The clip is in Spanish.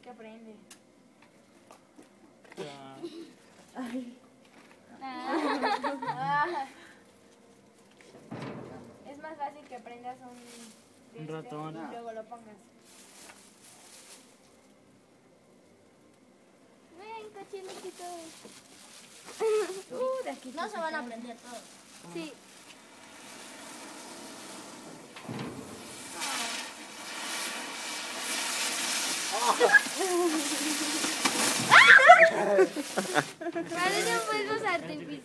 que aprende. Ay. Es más fácil que aprendas Un ratón. y luego lo pongas. Ven, cochinito. De aquí No se van a aprender todos. Sí. Parecen fuegos artificiales.